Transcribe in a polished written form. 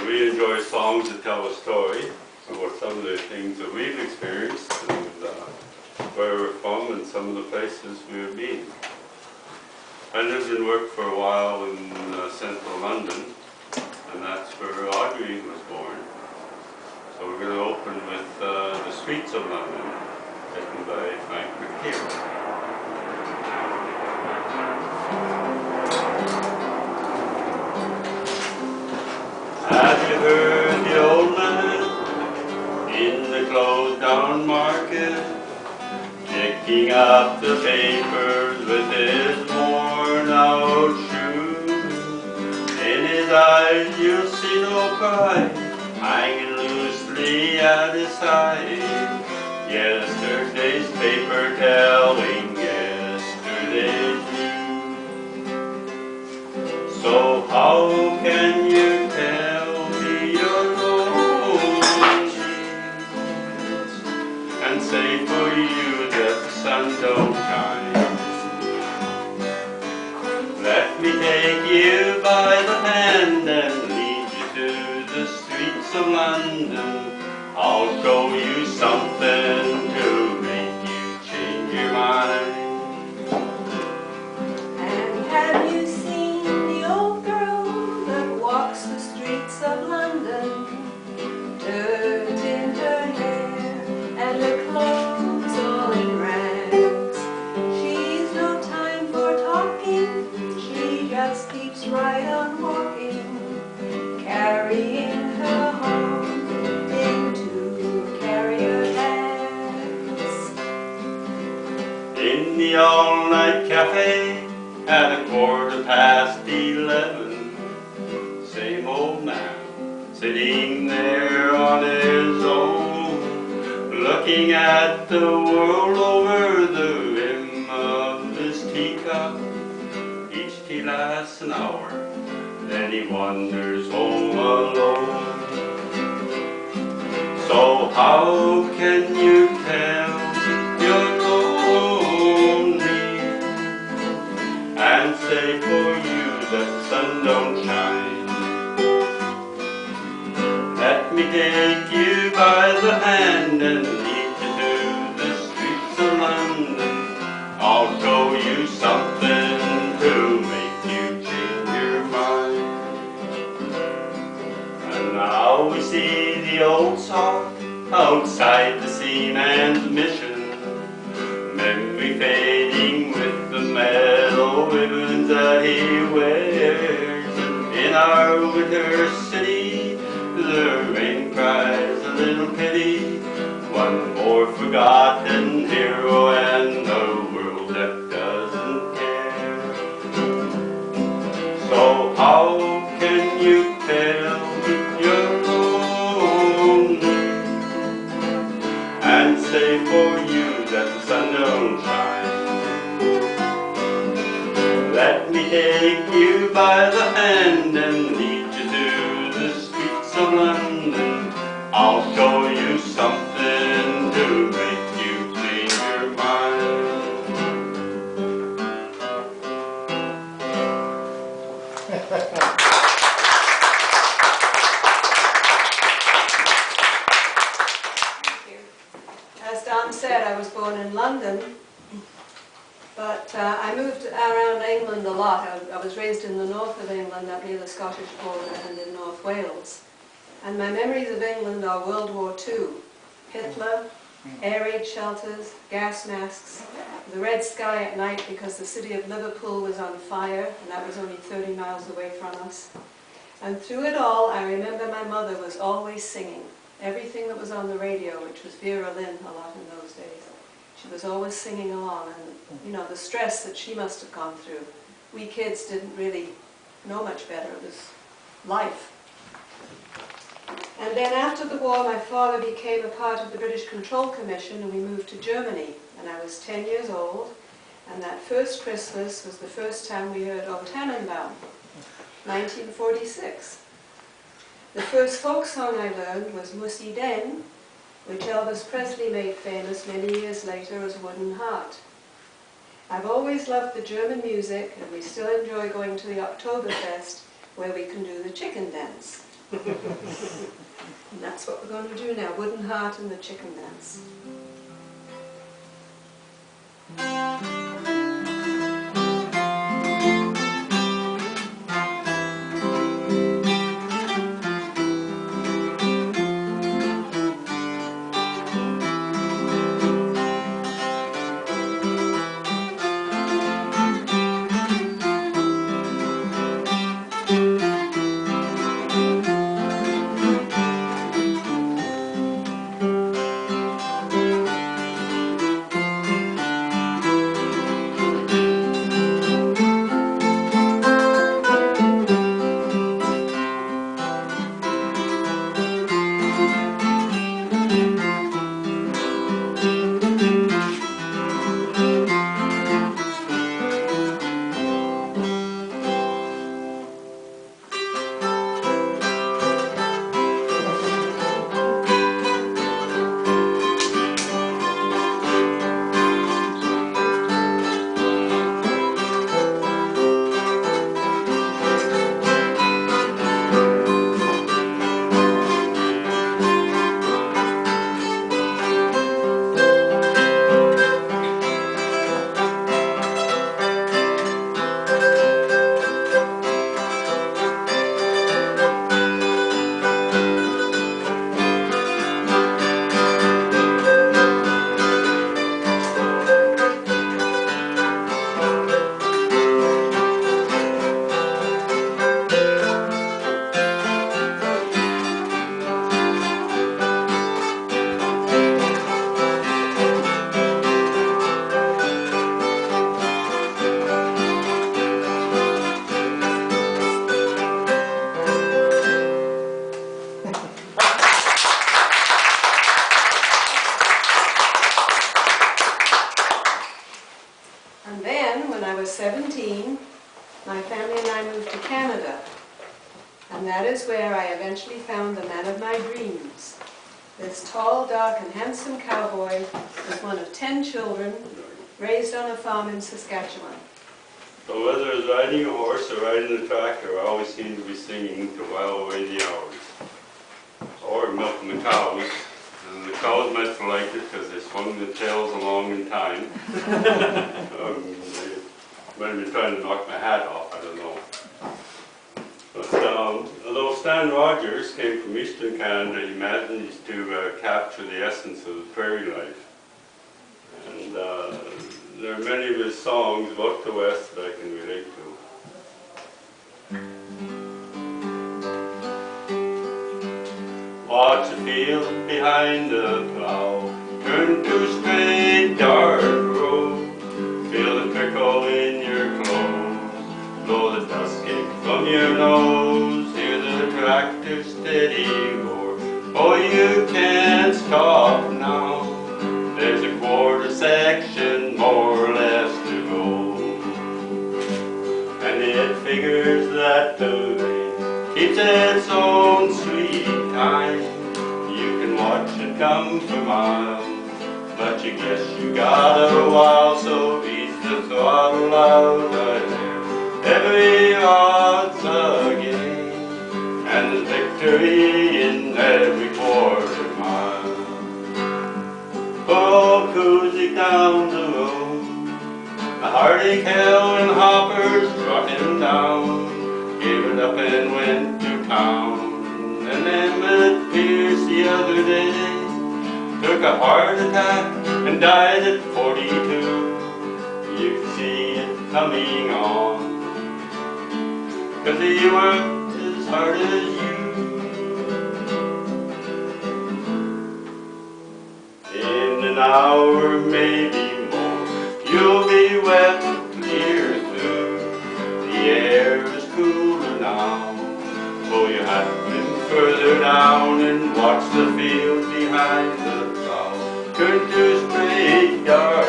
We enjoy songs that tell a story about some of the things that we've experienced and where we're from and some of the places we've been. I lived and worked for a while in central London, and that's where Audrey was born. So we're going to open with The Streets of London, written by Frank McKeown. Have you heard the old man in the closed down market, picking up the papers with his worn out shoes? In his eyes you'll see no pride, hanging loosely at his side. Yesterday's paper telling yesterday's news. So how can you tell me your lonely and say for you that the sun don't shine? Let me take you by the hand and lead you to the streets of London. I'll show you something to make you change your mind. And have you seen the old girl that walks the streets of London? Dirt in her hair and her clothes all in rags. She's no time for talking, she just keeps right on walking, carrying her home into carrier bags. In the all-night cafe at 11:15, same old man sitting there on his own, looking at the world over the rim of his teacup. Each tea lasts an hour, then he wanders home alone. So how can you tell you're lonely and say for you that the sun don't shine? Let me take you by the hand and lead you to the streets of London. I'll show you something to make you change your mind. And now we see the old song outside the seaman's mission, memory fading with the metal ribbons that he wears. In our winter city, the rain cries a little pity, one more forgotten hero and a world that doesn't care. So how can you tell you're lonely and say for you that the sun don't shine? Let me take you by the hand and lead you to the streets of London. I'll show you something to make you change your mind. As Don said, I was born in London, but I moved around England a lot. I was raised in the north of England, up near the Scottish border, and in North Wales. And my memories of England are World War II, Hitler, air raid shelters, gas masks, the red sky at night because the city of Liverpool was on fire, and that was only 30 miles away from us. And through it all, I remember my mother was always singing everything that was on the radio, which was Vera Lynn a lot in those days. She was always singing along, and you know, the stress that she must have gone through. We kids didn't really know much better. It was life. And then after the war, my father became a part of the British Control Commission, and we moved to Germany. And I was 10 years old, and that first Christmas was the first time we heard O Tannenbaum, 1946. The first folk song I learned was Mussi Den, which Elvis Presley made famous many years later as Wooden Heart. I've always loved the German music, and we still enjoy going to the Oktoberfest, where we can do the chicken dance. And that's what we're going to do now, Wooden Heart and the Chicken Dance. And then, when I was 17, my family and I moved to Canada. And that is where I eventually found the man of my dreams. This tall, dark, and handsome cowboy was one of 10 children raised on a farm in Saskatchewan. So whether I was riding a horse or riding a tractor, I always seemed to be singing to while away the hours. Or milking the cows. And the cows must have liked it because they swung the tails along in time. They might have been trying to knock my hat off, I don't know. But although Stan Rogers came from Eastern Canada, he managed to capture the essence of the prairie life. And there are many of his songs about the West that I can relate to. Watch the field behind the plow, turn to straight dark road, feel the trickle in your clothes, blow the dust cake from your nose, hear the tractor steady roar, oh you can't stop now, there's a quarter section more or less to go, and it figures that the rain keeps its own sweet time. You can watch it come for miles, but you guess you got a while, so ease the throttle out there. Every odd's a game, and there's victory in every quarter mile. Oh, cruising down the road, a heartache hell and hoppers brought him down, gave it up and went to town. And Emmett Pierce the other day took a heart attack and died at 42. You can see it coming on, 'cause he worked as hard as you. In an hour, maybe more, you'll be wet clear through. The air is cooler now. Pull your hat further down and watch the field behind the plow turn to straight dark